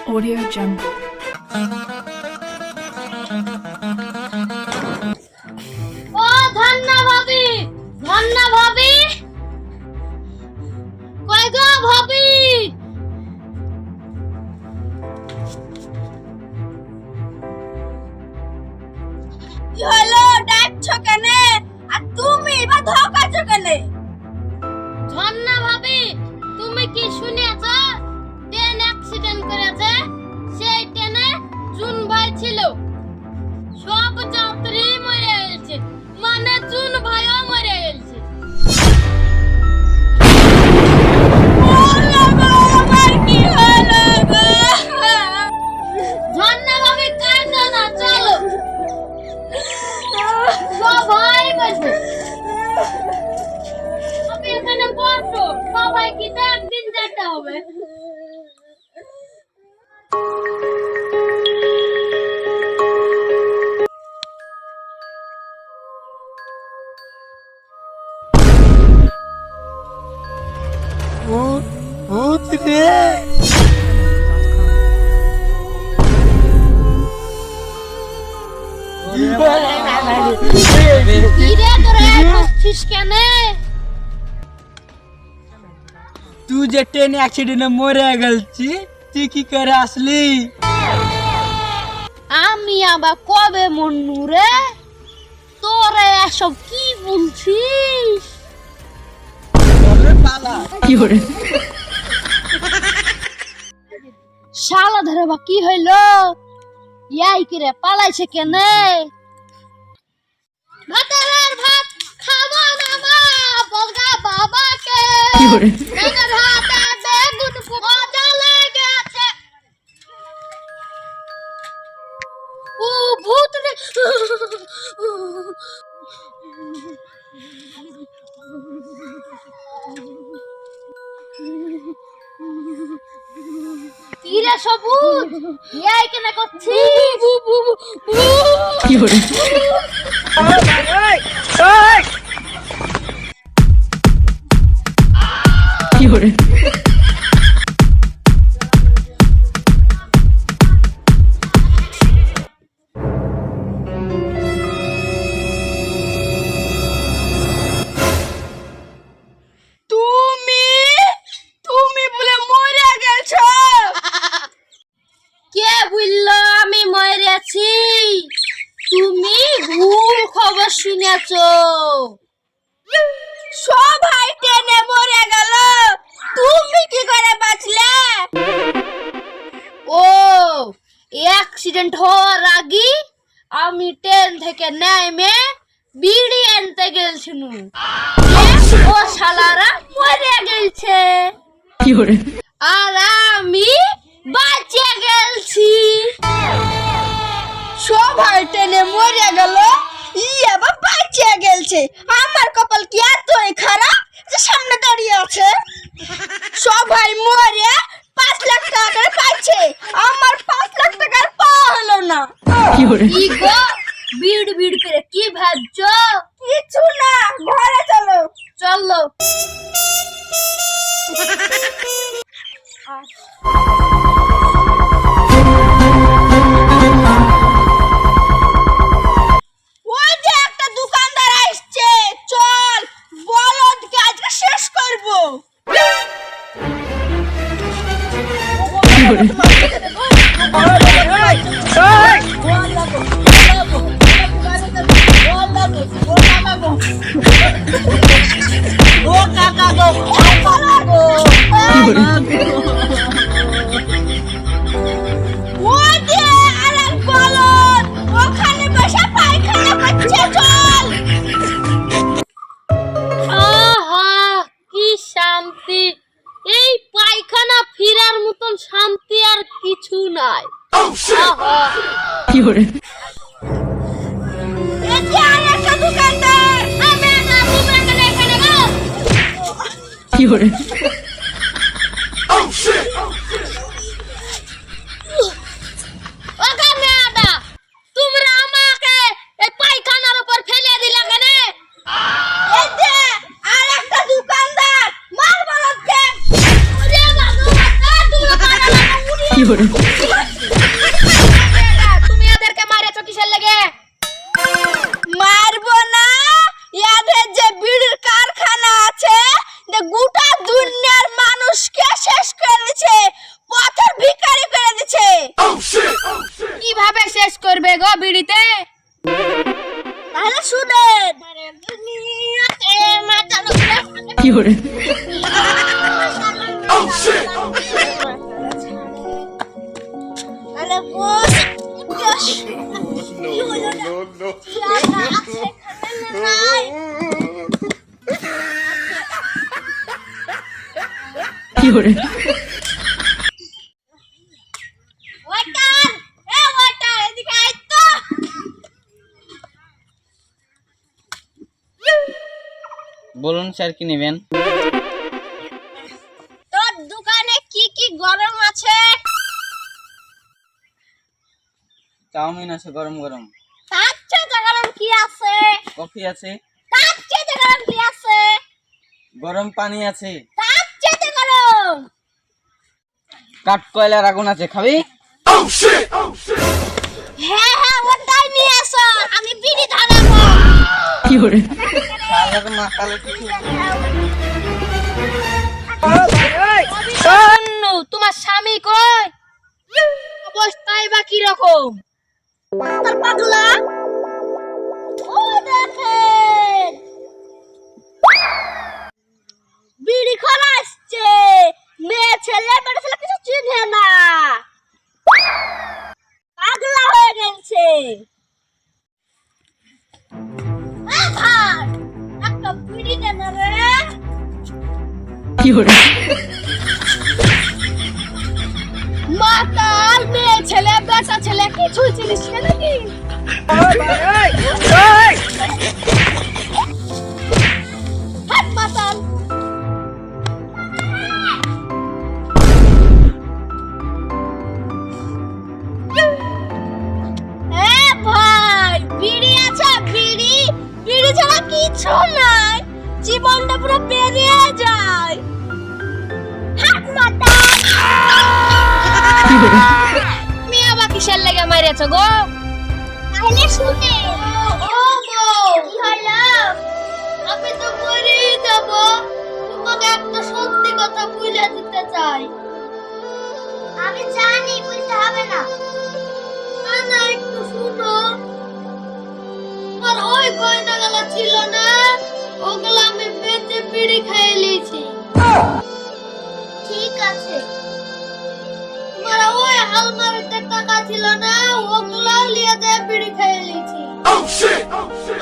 Audio Jungle. ও ধন্না ভাবি, ধন্না ভাবি, কই গো ভাবি? কি হলো, ডাকছো কেন? আর তুমি বা ধকাছো কেন? ধন্না ভাবি, তুমি কি শুনেছো? ট্রেন অ্যাক্সিডেন্ট করেছে। সেই ট্রেনে জুন ভাই ছিল। সব যাত্রী মরে গেছে, মানে জুন ভাইও মরে গেছে। ঝর্ণা ভাবি কাঁদো না, চলো সবাই বসো। আপনি এখানে বসো, সবাই কি তো একদিন যেতে হবে। ভূত রে, কিরে তোরা হাসছিস কেন? তুই যে ট্রেন অ্যাক্সিডেন্টে মরে গেলছি, তুই কি করে আসলি? আমি আবার কবে মরনু রে? তোরা এসব কি বলছিস? কি করে? শালা ধরে বা কি হইলো? ইয়াই কিরে পালাইছে কেন? ভাতের ভাত খাবো না মা, বলগা বাবাকে। কি করে? এদের হাতে বেগুন পোড়া লেগেছে। ও ভূত রে। কিরে সবুজ, ইয়াই কেন করছিস? কি করে? কি করে? তুমি বলে মরে গেছো? কে বললো আমি মরেছি? তুমি ভুল খবর শুনেছো। সবাই ট্রেনে মরে গেল, তুমি কি করে বাঁচলে? ও, অ্যাক্সিডেন্ট হওয়ার আগে আমি ট্রেন থেকে নেমে বিড়ি আনতে গেছিলাম। ও শালারা মরে গেছে। কি করে? আর আমি বাঁচে গেছি। সবাই ট্রেনে মরে গেল, আবার বাঁচে গেছে। আমার কপাল কি এতই খারাপ যে সামনে দাঁড়িয়ে আছে? সবাই মরে 5 লাখ টাকা করে পাইছে, আমার 5 লাখ টাকার পাওয়া হলো না। কি করে? কি গো, বিড় বিড় করে কি ভাবছো? কিছু না, ঘরে চলো। চলো। ওই যে একটা দোকানদার আসছে, চল বলদকে আজকে শেষ করব। কি করে? ও কাকা গো, কি করে? ওই যে আরেক বলদ, ওখানে বসে পায়খানা করছে, চল। আহা, কি শান্তি! এই পায়খানা ফিরার মতন শান্তি আর কিছু নাই। আহা। কি করে? এই যে আরেকটা দোকানদার, আমি একটা দোকানদার এখানে গো। কি করে? ওখানে আদা, তোমরা আমাকে এই পায়খানার উপর ফেলে দিলা কেন? এই যে আরেকটা দোকানদার, মার বলদকে। ওরে বাবা, fiore, তুমি এদেরকে মারেছো কিসের লাগে? মারবো না, এদের যে বিড়ির কারখানা আছে যে গোটা দুনিয়ার মানুষকে শেষ করে দিচ্ছে, পথের ভিখারি করে দিচ্ছে। কিভাবে শেষ করবে গো বিড়িতে? তাহলে শুনেন, দুনিয়াতে মাতানো fiore, তাহলে বস বস কি হলো না? জানা আছে এখানে নাই। fiore, ওয়াটার, এ ওয়াটার, এদিকে আয় তো। বলুন স্যার কি নেবেন? তোর দোকানে কি কি গরম আছে? চাউমিন আছে গরম গরম, তার চেয়ে গরম কি আছে? কফি আছে, তার চেয়ে গরম কি আছে? গরম পানি আছে, তার চেয়ে গরম। কাঠ কয়লার আগুন আছে, খাবি? হ্যাঁ হ্যাঁ, ওটাই নিয়ে এসো, আমি বিড়ি ধরাবো। fiore, শালার মাথালে কিছু শোনো, তোমার স্বামী কই? অবস্থায় বা কি রকম? মাস্টার পাগলা, ও দেখেন বিড়ি খোলা আসছে। মেয়ে ছেলে মেয়ে ছেলে কিছু চিনে না, পাগলা হয়ে গেছে। একটা বিড়ি দেন রে। fiore, মাতাল মেয়ে ছেলে বেটা ছেলে কিছুই চিনিস না নাকি? হাত মাতাল। এ ভাই, বিড়ি আছে বিড়ি? বিড়ি ছাড়া কিছু নাই, জীবনটা পুরো পেরিয়ে যায়। হাত মাতাল। fiore, তুমি আবার কিসের লেগে মারিয়েছো গো? তাহলে শুনে ও গো, কি হলো? আমি তো মরেই যাব। তোমাকে একটা সত্যি কথা বলে দিতে চাই। আমি জানি, বলতে হবে না। না না, একটু শুনো। আর ওই গয়নাগুলো ছিল না, ওগুলো আমি বেঁচে বিড়ি খেয়ে নিয়েছি। ঠিক আছে। তোমার ওই আলমারিতে টাকা ছিল না, ওগুলো লিয়ে যায় বিড়ি খেয়ে নিয়েছি।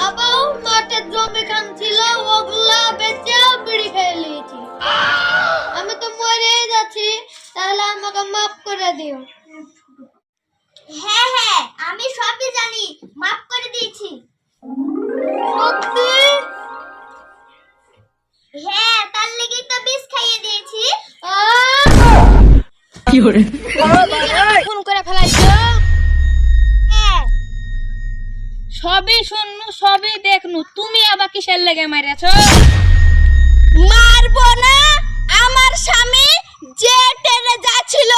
আবার মাঠের জমি খান ছিল, ওগুলো বেচেও বিড়ি খেয়ে নিয়েছি। আমি তো মরেই যাচ্ছি, তাহলে আমাকে মাফ করে দিও। হ্যাঁ হ্যাঁ, আমি সবই জানি, মাফ করে দিয়েছি। সত্যি? হ্যাঁ, তার লেগেই তো বিষ খাইয়ে দিয়েছি। fiore, ফোন করে ফেলাইছো? হ্যাঁ, সবই শুননু, সবই দেখনু, তুমি আবার কিসের লেগে মারিয়াছো? মারবো না, আমার স্বামী যে ট্রেনে যাচ্ছিল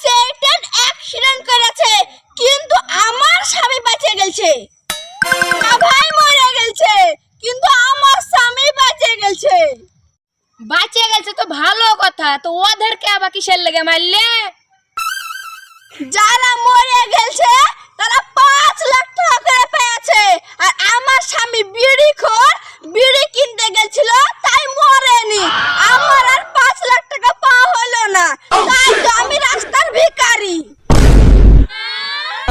সেই ট্রেন অ্যাক্সিডেন্ট করেছে, কিন্তু আমার স্বামী বেঁচে গেছে। ভাই মরে গেছে, কিন্তু আমার স্বামী বেঁচে গেছে। বাঁচে গেছে তো ভালো কথা, তো ওদেরকে আবার কিসের লেগে মারলে? যারা মরে গেছে তারা 5 লাখ টাকা করে পেয়েছে, আর আমার স্বামী বিড়িখোর, বিড়ি কিনতে গেছিল তাই মরেনি। আমার আর 5 লাখ টাকা পাওয়া হলো না, তাই তো আমি রাস্তার ভিখারি।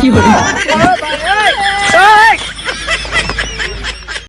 fiore,